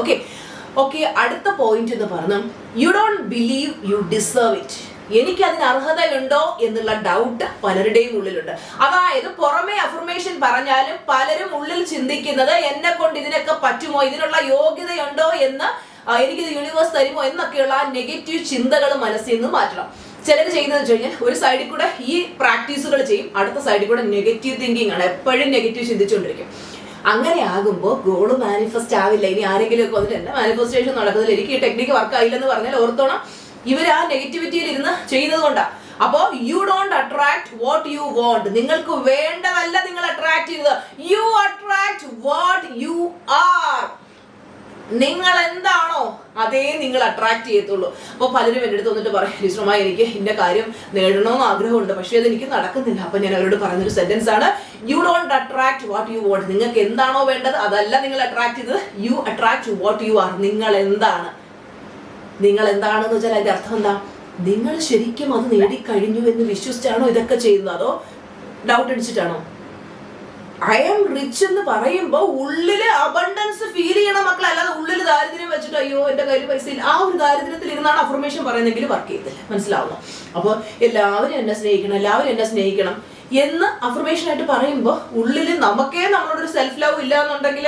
ഓക്കെ, അടുത്ത പോയിന്റ് എന്ന് പറഞ്ഞാൽ you don't believe you deserve it. എനിക്ക് അതിന് അർഹതയുണ്ടോ എന്നുള്ള ഡൗട്ട് പലരുടെയും ഉള്ളിലുണ്ട്. അതായത് പുറമേ അഫർമേഷൻ പറഞ്ഞാലും പലരും ഉള്ളിൽ ചിന്തിക്കുന്നത് എന്നെ കൊണ്ട് ഇതിനൊക്കെ പറ്റുമോ, ഇതിനുള്ള യോഗ്യതയുണ്ടോ എന്ന്, എനിക്കിത് യൂണിവേഴ്സ് തരുമോ എന്നൊക്കെയുള്ള ആ നെഗറ്റീവ് ചിന്തകൾ മനസ്സിൽ നിന്ന് മാറ്റണം. ചിലർ ചെയ്യുന്നത് വെച്ച് കഴിഞ്ഞാൽ ഒരു സൈഡിൽ കൂടെ ഈ പ്രാക്ടീസുകൾ ചെയ്യും, അടുത്ത സൈഡിൽ കൂടെ നെഗറ്റീവ് തിങ്കിങ് ആണ്, എപ്പോഴും നെഗറ്റീവ് ചിന്തിച്ചുകൊണ്ടിരിക്കും. അങ്ങനെ ആകുമ്പോൾ ഗോള് മാനിഫെസ്റ്റ് ആവില്ല. ഇനി ആരെങ്കിലും ഒക്കെ വന്നിട്ട് എന്റെ മാനിഫെസ്റ്റേഷൻ നടക്കുന്നില്ല, എനിക്ക് ഈ ടെക്നിക്ക് വർക്ക് ആയില്ലെന്ന് പറഞ്ഞാൽ ഓർത്തോണം, ഇവർ ആ നെഗറ്റിവിറ്റിയിൽ ഇരുന്ന് ചെയ്യുന്നത് കൊണ്ടാണ്. അപ്പോ you don't attract what you want. നിങ്ങൾക്ക് വേണ്ടതല്ല നിങ്ങൾ അട്രാക്ട് ചെയ്യുന്നത്, you attract what you are. നിങ്ങൾ എന്താണോ അതേ നിങ്ങൾ അട്രാക്ട് ചെയ്യത്തുള്ളൂ. അപ്പോൾ പലരും എൻ്റെ അടുത്ത് വന്നിട്ട് പറയും, ലിസ്റ്റുമായി എനിക്ക് ഇന്ന കാര്യം നേടണമെന്ന് ആഗ്രഹമുണ്ട്, പക്ഷേ അത് എനിക്ക് നടക്കുന്നില്ല. അപ്പൊ ഞാൻ അവരോട് പറഞ്ഞൊരു സെന്റൻസ് ആണ്, you don't attract what you want. നിങ്ങൾക്ക് എന്താണോ വേണ്ടത് അതല്ല നിങ്ങൾ അട്രാക്ട് ചെയ്തത്, you attract what you are. നിങ്ങൾ എന്താണെന്ന് വെച്ചാൽ അതിന്റെ അർത്ഥം എന്താ? നിങ്ങൾ ശരിക്കും അത് നേടിക്കഴിഞ്ഞു എന്ന് വിശ്വസിച്ചാണോ ഇതൊക്കെ ചെയ്യുന്നത്, അതോ ഡൗട്ട് അടിച്ചിട്ടാണോ? ഐ ആം റിച്ച് എന്ന് പറയുമ്പോൾ ഉള്ളില് അബണ്ടൻസ് ഫീൽ ചെയ്യണം മക്കളെ, അല്ലാതെ ഉള്ളിൽ ദാരിദ്ര്യം വെച്ചിട്ട് അയ്യോ എൻ്റെ കയ്യിൽ പൈസ ഇല്ല, ആ ഒരു ദാരിദ്ര്യത്തിൽ ഇരുന്നാണ് അഫർമേഷൻ പറയുന്നെങ്കിൽ വർക്ക് ചെയ്തില്ല. മനസ്സിലാവുന്നു? അപ്പോൾ എല്ലാവരും എന്നെ സ്നേഹിക്കണം എന്ന് അഫർമേഷൻ ആയിട്ട് പറയുമ്പോൾ ഉള്ളിൽ നമുക്കേ നമ്മളോടൊരു സെൽഫ് ലവ് ഇല്ല എന്നുണ്ടെങ്കിൽ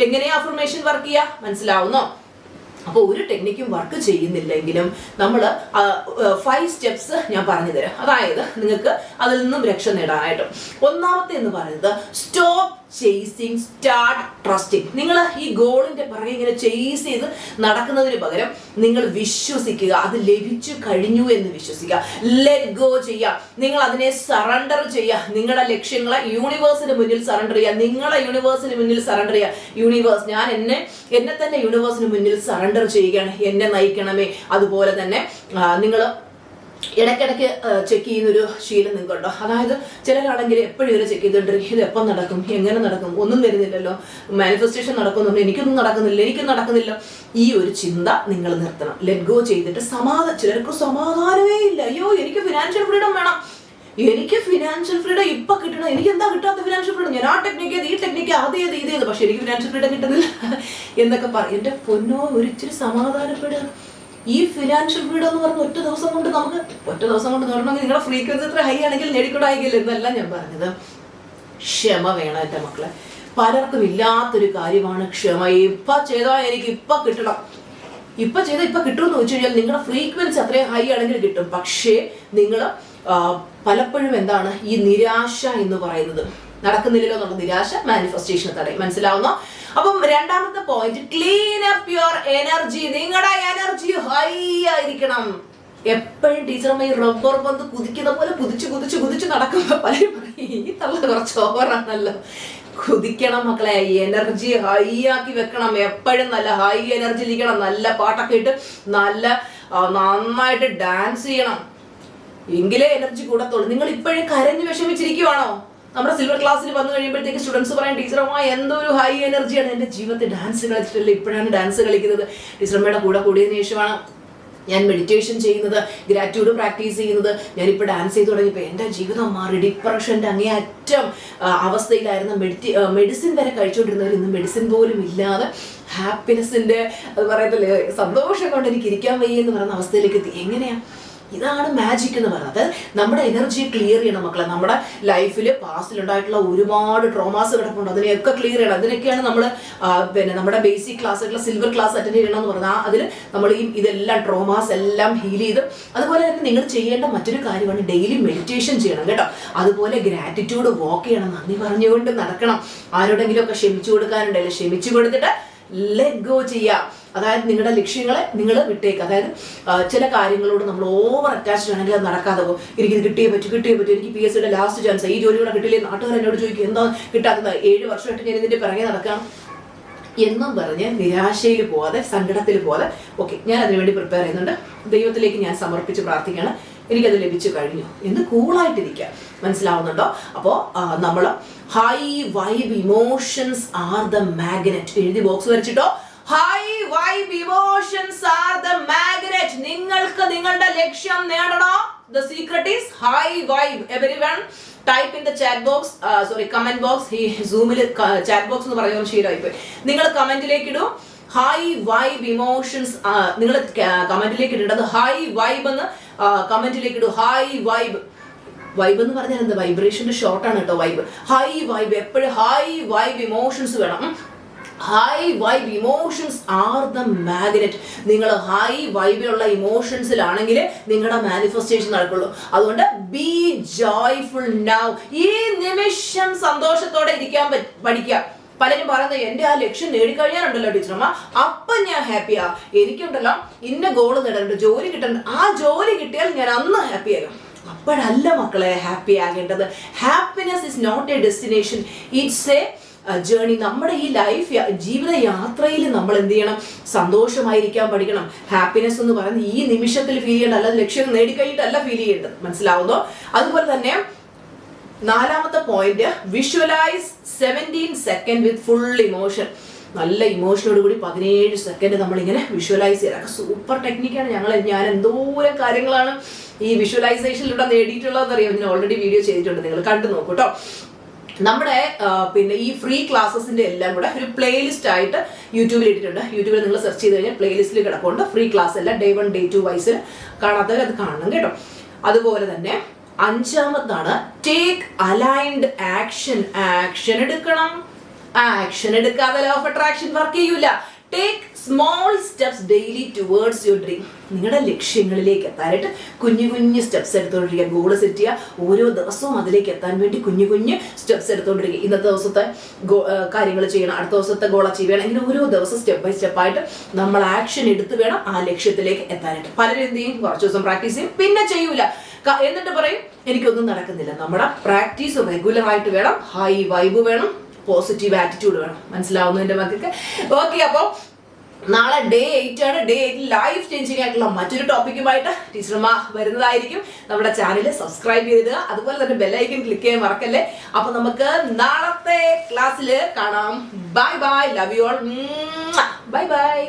എങ്ങനെയാ അഫർമേഷൻ വർക്ക് ചെയ്യുക? മനസ്സിലാവുന്നോ? അപ്പോൾ ഒരു ടെക്നിക്കും വർക്ക് ചെയ്യുന്നില്ലെങ്കിലും നമ്മൾ 5 സ്റ്റെപ്സ് ഞാൻ പറഞ്ഞു തരാം. അതായത് നിങ്ങൾക്ക് അതിൽ നിന്നും രക്ഷ നേടാനായിട്ട്. ഒന്നാമത്തെ എന്ന് പറയുന്നത് സ്റ്റോപ്പ് ചേസിങ്, സ്റ്റാർട്ട് ട്രസ്റ്റിംഗ്. നിങ്ങൾ ഈ ഗോളിന്റെ പുറകെ ഇങ്ങനെ ചേസ് ചെയ്ത് നടക്കുന്നതിന് പകരം നിങ്ങൾ വിശ്വസിക്കുക, അത് ലഭിച്ചു കഴിഞ്ഞു എന്ന് വിശ്വസിക്കുക. ലെറ്റ് ഗോ ചെയ്യുക, നിങ്ങൾ അതിനെ സറണ്ടർ ചെയ്യുക. നിങ്ങളുടെ ലക്ഷ്യങ്ങളെ യൂണിവേഴ്സിന് മുന്നിൽ സറണ്ടർ ചെയ്യുക. നിങ്ങളെ യൂണിവേഴ്സിന് മുന്നിൽ സറണ്ടർ ചെയ്യുക. യൂണിവേഴ്സ്, ഞാൻ എന്നെ തന്നെ യൂണിവേഴ്സിന് മുന്നിൽ സറണ്ടർ ചെയ്യുകയാണ്, എന്നെ നയിക്കണമേ. അതുപോലെ തന്നെ നിങ്ങൾ ഇടയ്ക്കിടയ്ക്ക് ചെക്ക് ചെയ്യുന്നൊരു ശീലം നിങ്ങൾക്കുണ്ടോ? അതായത് ചിലരാണെങ്കിൽ എപ്പോഴും ഇവരെ ചെക്ക് ചെയ്തുകൊണ്ടിരിക്കും, ഇത് എപ്പം നടക്കും, എങ്ങനെ നടക്കും, ഒന്നും തരുന്നില്ലല്ലോ, മാനിഫെസ്റ്റേഷൻ നടക്കുന്നുണ്ട്, എനിക്കൊന്നും നടക്കുന്നില്ല. ഈ ഒരു ചിന്ത നിങ്ങൾ നിർത്തണം. ലെറ്റ് ഗോ ചെയ്തിട്ട് ചിലർക്ക് സമാധാനമേ ഇല്ല. അയ്യോ, എനിക്ക് ഫിനാൻഷ്യൽ ഫ്രീഡം വേണം, ഇപ്പൊ കിട്ടണം, എനിക്ക് എന്താ കിട്ടാത്ത ഫിനാൻഷ്യൽ ഫ്രീഡം, ഞാൻ ആ ടെക്നിക്ക് ഈ ടെക്നിക്ക് ഇത് പക്ഷെ എനിക്ക് ഫിനാൻഷ്യൽ ഫ്രീഡം കിട്ടുന്നില്ല എന്നൊക്കെ പറയും. എൻ്റെ പൊന്നോ, ഒരിച്ചിരി സമാധാനപ്പെടുക. ഈ ഫിനാൻഷ്യൽ ഫ്രീഡം എന്ന് പറഞ്ഞ ഒറ്റ ദിവസം കൊണ്ട് നേടണമെങ്കിൽ നിങ്ങളുടെ ഫ്രീക്വൻസി എത്ര ഹൈ ആണെങ്കിൽ നേടിക്കൊണ്ടായില്ല എന്നല്ല ഞാൻ പറഞ്ഞത്. ക്ഷമ വേണം എൻ്റെ മക്കളെ. പലർക്കും ഇല്ലാത്തൊരു കാര്യമാണ് ക്ഷമ. ഇപ്പൊ ചെയ്താൽ എനിക്ക് ഇപ്പൊ കിട്ടണം, ഇപ്പൊ കിട്ടുമെന്ന് വെച്ച് കഴിഞ്ഞാൽ നിങ്ങളുടെ ഫ്രീക്വൻസി അത്രയും ഹൈ ആണെങ്കിൽ കിട്ടും. പക്ഷേ നിങ്ങൾ പലപ്പോഴും എന്താണ് ഈ നിരാശ എന്ന് പറയുന്നത്, നടക്കുന്നില്ലല്ലോ എന്നുള്ള നിരാശ മാനിഫെസ്റ്റേഷൻ തടയും. മനസ്സിലാവുന്നോ? അപ്പം രണ്ടാമത്തെ point, clean up your energy. നിങ്ങളുടെ എനർജി ഹൈ ആയിരിക്കണം. എപ്പോഴും ടീച്ചറമ്മ ഈ റബ്ബർ പന്ത് കുതിക്കുന്ന പോലെ കുതിച്ച് നടക്കുമ്പോ പലരും പറയും ഈ തള്ള കുറച്ച് ഓവറാണല്ലോ. കുതിക്കണം മക്കളെ, എനർജി ഹൈ ആക്കി വെക്കണം. എപ്പോഴും നല്ല ഹൈ എനർജി ഇരിക്കണം. നല്ല പാട്ടൊക്കെ ഇട്ട് നന്നായിട്ട് ഡാൻസ് ചെയ്യണം, എങ്കിലേ എനർജി കൂടത്തുള്ളൂ. നിങ്ങൾ ഇപ്പോഴും കരഞ്ഞു വിഷമിച്ചിരിക്കുവാണോ? നമ്മുടെ സിൽവർ ക്ലാസ്സിൽ വന്നു കഴിയുമ്പോഴത്തേക്ക് സ്റ്റുഡൻസ് പറയാം, ടീച്ചറമ്മ എന്തോ ഒരു ഹൈ എനർജിയാണ്, എൻ്റെ ജീവിതത്തിൽ ഡാൻസ് കളിച്ചിട്ടില്ല, ഇപ്പോഴാണ് ഡാൻസ് കളിക്കുന്നത്. ടീച്ചറമ്മയുടെ കൂടെ കൂടിയതിനു ശേഷമാണ് ഞാൻ മെഡിറ്റേഷൻ ചെയ്യുന്നത്, ഗ്രാറ്റ്യൂഡ് പ്രാക്ടീസ് ചെയ്യുന്നത്, ഞാനിപ്പോൾ ഡാൻസ് ചെയ്ത് തുടങ്ങിയപ്പോൾ എൻ്റെ ജീവിതം മാറി. ഡിപ്രഷൻ്റെ അങ്ങേയറ്റം അവസ്ഥയിലായിരുന്ന മെഡിസിൻ വരെ കഴിച്ചുകൊണ്ടിരുന്നവർ ഇന്ന് മെഡിസിൻ പോലും ഇല്ലാതെ ഹാപ്പിനെസ്സിൻ്റെ അത് പറയത്തില്ലേ, സന്തോഷം കൊണ്ട് എനിക്ക് ഇരിക്കാൻ വയ്യ എന്ന് പറയുന്ന അവസ്ഥയിലേക്ക് എത്തി. എങ്ങനെയാ? ഇതാണ് മാജിക് എന്ന് പറയുന്നത്. നമ്മുടെ എനർജി ക്ലിയർ ചെയ്യണം മക്കളെ. നമ്മുടെ ലൈഫിൽ പാസ്റ്റിലുണ്ടായിട്ടുള്ള ഒരുപാട് ട്രോമാസ് കിടപ്പുണ്ട്, അതിനെയൊക്കെ ക്ലിയർ ചെയ്യണം. അതിനൊക്കെയാണ് നമ്മൾ നമ്മുടെ ബേസിക് ക്ലാസ്സുകൾ സിൽവർ ക്ലാസ് അറ്റൻഡ് ചെയ്യണം എന്ന് പറഞ്ഞാൽ അതിൽ നമ്മൾ ഇതെല്ലാം ട്രോമാസ് എല്ലാം ഹീൽ ചെയ്ത്. അതുപോലെ തന്നെ നിങ്ങൾ ചെയ്യേണ്ട മറ്റൊരു കാര്യമാണ് ഡെയിലി മെഡിറ്റേഷൻ ചെയ്യണം കേട്ടോ. അതുപോലെ ഗ്രാറ്റിറ്റ്യൂഡ് വാക്ക് ചെയ്യണം, നന്ദി പറഞ്ഞുകൊണ്ട് നടക്കണം. ആരോടെങ്കിലും ഒക്കെ ക്ഷമിച്ചു കൊടുക്കാനുണ്ടല്ലോ, ക്ഷമിച്ചു കൊടുത്തിട്ട് ലെറ്റ് ഗോ ചെയ്യാം. അതായത് നിങ്ങളുടെ ലക്ഷ്യങ്ങളെ നിങ്ങൾ വിട്ടേക്ക്. അതായത് ചില കാര്യങ്ങളോട് നമ്മൾ ഓവർ അറ്റാച്ച്ഡ് ആണെങ്കിൽ അത് നടക്കാതെ പോകും. എനിക്കിത് കിട്ടിയേ പറ്റും, എനിക്ക് PSC ലാസ്റ്റ് ചാൻസ്, ഈ ജോലി കൂടെ കിട്ടില്ലേ, നാട്ടുകാർ എന്നോട് ചോദിക്കും എന്താ കിട്ടാത്തത്, 7 വർഷമായിട്ട് ഞാൻ ഇതിൻ്റെ പിറകെ നടക്കാം എന്നും പറഞ്ഞ് നിരാശയിൽ പോവാതെ സങ്കടത്തിൽ പോവാതെ ഓക്കെ ഞാൻ അതിനുവേണ്ടി പ്രിപ്പയർ ചെയ്യുന്നുണ്ട്, ദൈവത്തിലേക്ക് ഞാൻ സമർപ്പിച്ച് പ്രാർത്ഥിക്കുകയാണ്, എനിക്കത് ലഭിച്ചു കഴിഞ്ഞു എന്ന് കൂളായിട്ടിരിക്കുക. മനസ്സിലാവുന്നുണ്ടോ? അപ്പോൾ നമ്മൾ high vibe emotions are the magnet എഴുതി ബോക്സ് വരച്ചിട്ടോ. High vibe emotions are the magnet. നിങ്ങൾക്ക് നിങ്ങളുടെ ലക്ഷ്യം നേടണോ? The secret is high vibe. Everyone type in the chat box, comment box. Zoomil chat box എന്ന് പറയുന്നത് ശരിയായിപ്പോയി. നിങ്ങൾ കമന്റിലേക്ക് ഇടൂ ഹൈ വൈബ് ഇമോഷൻസ്. നിങ്ങൾ കമന്റിലേക്ക് ഇടേണ്ടത് ഹൈ വൈബ് എന്ന് കമന്റിലേക്ക് ഇടൂ. High vibe. വൈബ് എന്ന് പറഞ്ഞാൽ എന്താ? വൈബ്രേഷന്റെ ഷോർട്ടാണ് കേട്ടോ വൈബ്. ഹൈ വൈബ്, എപ്പോഴും ഹൈ വൈബ് ഇമോഷൻസ് വേണം. High vibe emotions are the magnet. നിങ്ങൾ ഹൈ വൈബിലുള്ള ഇമോഷൻസിലാണെങ്കിൽ നിങ്ങളുടെ മാനിഫെസ്റ്റേഷൻ നടക്കുള്ളൂ. അതുകൊണ്ട് ബി ജോയ്ഫുൾ നൗ. ഈ നിമിഷം സന്തോഷത്തോടെ ഇരിക്കാൻ പഠിക്കുക. പലരും പറയുന്നത് എൻ്റെ ആ ലക്ഷ്യം നേടിക്കഴിഞ്ഞാലുണ്ടല്ലോ ടീച്ചറമ്മ അപ്പം ഞാൻ ഹാപ്പിയാ, എനിക്കുണ്ടല്ലോ ഇന്ന ഗോള് നേടാനുണ്ട്, ജോലി കിട്ടണ്ട, ആ ജോലി കിട്ടിയാൽ ഞാൻ അന്ന് ഹാപ്പി ആകും. അപ്പോഴല്ല മക്കളെ ഹാപ്പി ആകേണ്ടത്. Happiness is not a destination, it's a journey. നമ്മുടെ ഈ ലൈഫ് ജീവിത യാത്രയിൽ നമ്മൾ എന്ത് ചെയ്യണം? സന്തോഷമായിരിക്കാൻ പഠിക്കണം. ഹാപ്പിനെസ് എന്ന് പറയുന്നത് ഈ നിമിഷത്തിൽ ഫീൽ ചെയ്യേണ്ട, അല്ലാതെ ലക്ഷ്യം നേടിക്കഴിഞ്ഞിട്ടല്ല ഫീൽ ചെയ്യേണ്ടത്. മനസ്സിലാവുന്നോ? അതുപോലെ തന്നെ 4ാമത്തെ point, visualise 17 second with full emotion. നല്ല ഇമോഷനോട് കൂടി 17 സെക്കൻഡ് നമ്മളിങ്ങനെ വിഷ്വലൈസ് ചെയ്യാം. സൂപ്പർ ടെക്നിക്കാണ്. ഞാൻ എന്തോരം കാര്യങ്ങളാണ് ഈ വിഷ്വലൈസേഷനിലൂടെ നേടിയിട്ടുള്ളതെന്നറിയാം. ഞാൻ ഓൾറെഡി വീഡിയോ ചെയ്തിട്ടുണ്ട്, നിങ്ങൾ കണ്ടു നോക്കൂ കേട്ടോ. നമ്മുടെ പിന്നെ ഈ ഫ്രീ ക്ലാസ്സസിന്റെ എല്ലാം കൂടെ ഒരു പ്ലേലിസ്റ്റ് ആയിട്ട് യൂട്യൂബിൽ ഇട്ടിട്ടുണ്ട്. യൂട്യൂബിൽ നിങ്ങൾ സെർച്ച് ചെയ്ത് കഴിഞ്ഞാൽ പ്ലേലിസ്റ്റിൽ കിടപ്പുണ്ട്. ഫ്രീ ക്ലാസ് എല്ലാം Day 1 Day 2 വൈസിൽ കാണാത്തവർ അത് കാണണം കേട്ടോ. അതുപോലെ തന്നെ 5ാമതാണ് ടേക്ക് അലൈൻഡ് ആക്ഷൻ. ആക്ഷൻ എടുക്കണം. ആക്ഷൻ എടുക്കാതെ ലോ ഓഫ് അട്രാക്ഷൻ വർക്ക് ചെയ്യൂല. Take small steps daily towards your dream. നിങ്ങളുടെ ലക്ഷ്യങ്ങളിലേക്ക് എത്താനായിട്ട് കുഞ്ഞു കുഞ്ഞു സ്റ്റെപ്സ് എടുത്തുകൊണ്ടിരിക്കുക. ഗോൾ സെറ്റ് ചെയ്യുക. ഓരോ ദിവസവും അതിലേക്ക് എത്താൻ വേണ്ടി കുഞ്ഞു കുഞ്ഞു സ്റ്റെപ്സ് എടുത്തുകൊണ്ടിരിക്കുക. ഇന്നത്തെ ദിവസത്തെ കാര്യങ്ങൾ ചെയ്യണം, അടുത്ത ദിവസത്തെ ഗോൾ അച്ചീവ് ചെയ്യണം. ഇങ്ങനെ ഓരോ ദിവസം സ്റ്റെപ്പ് ബൈ സ്റ്റെപ്പായിട്ട് നമ്മൾ ആക്ഷൻ എടുത്ത് വേണം ആ ലക്ഷ്യത്തിലേക്ക് എത്താനായിട്ട്. പലരും എന്ത് ചെയ്യും? കുറച്ച് ദിവസം പ്രാക്ടീസ് ചെയ്യും, പിന്നെ ചെയ്യൂല, എന്നിട്ട് പറയും എനിക്കൊന്നും നടക്കുന്നില്ല. നമ്മുടെ പ്രാക്ടീസ് റെഗുലർ ആയിട്ട് വേണം. ഹൈ വൈബ് വേണം, പോസിറ്റീവ് ആറ്റിറ്റ്യൂഡ് വേണം. മനസ്സിലാവുന്നു എൻ്റെ മക്കൾക്ക്? ഓക്കെ, അപ്പോൾ നാളെ Day 8 ആണ്. Day 8 ലൈഫ് ചേഞ്ചിങ് ആയിട്ടുള്ള മറ്റൊരു ടോപ്പിക്കുമായിട്ട് ടീച്ചർമാ വരുന്നതായിരിക്കും. നമ്മുടെ ചാനൽ സബ്സ്ക്രൈബ് ചെയ്തിടുക. അതുപോലെ തന്നെ ബെല്ലൈക്കൻ ക്ലിക്ക് ചെയ്യാൻ മറക്കല്ലേ. അപ്പൊ നമുക്ക് നാളത്തെ ക്ലാസ്സിൽ കാണാം. Bye bye. Love you all. Bye bye.